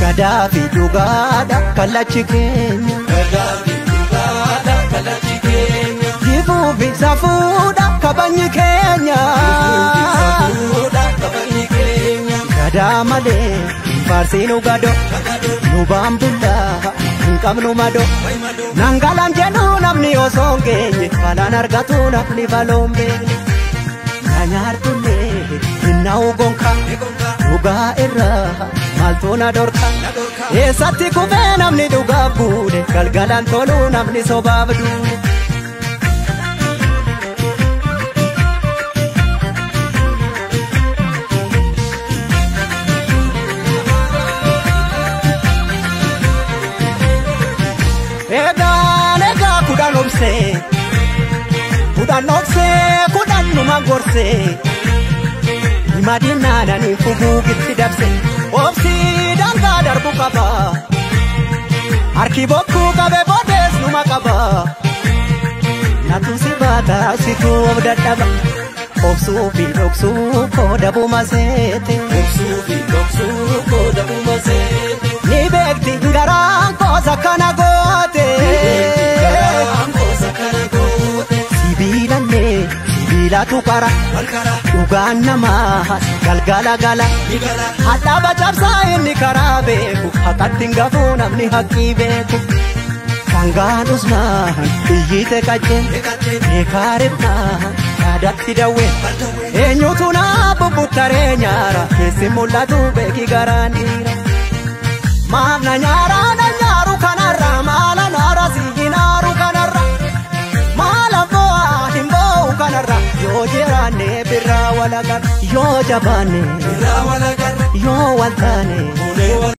gadaa fi dhugaadha kallachi keenya jibuu fi safuudha kabajni keenya gadaa malee faarsiinu gado nu baambullaa hin qabnu mado nangalaan jedhu namni osoo hin geenye falaan argatu namni baloon beekne nyaartullee hinnaa'u gonka dhugaa irraa maaltu na dorka eessatti kufee namni dhugaaf buune galgalaan toluu namni sobaaf duune. Egaa kudhan obsee kudhan numa gorsee madinaadhaan fuguugitti dabse obsii dangaa darbu qaba harki bokkuu qabe boodees numa qaba natu si baata situu of dadhaba obsuu fi dhoksuu kooda buma seete ni beekti garaan koosa kana goote sibiilatu kara dhugaan namaa galgala gala hadhaaba cabsaa inni karaa beeku haqatti hin gafuu namni haqqii beeku sangaan usmaan iyyite qacceen eekaarifnaa yaadatti dawween eenyutu naa bubbuttaree nyaara keessi mul'atu beeki garaan dhiira maaf na nyaara na nyaaru kanarra maala naara siinaaru kanarra maala bo'aa hin bo'u kanarra yoo jiraanne birraa walagar yoo jabaanne birraa walagar yoo waltaane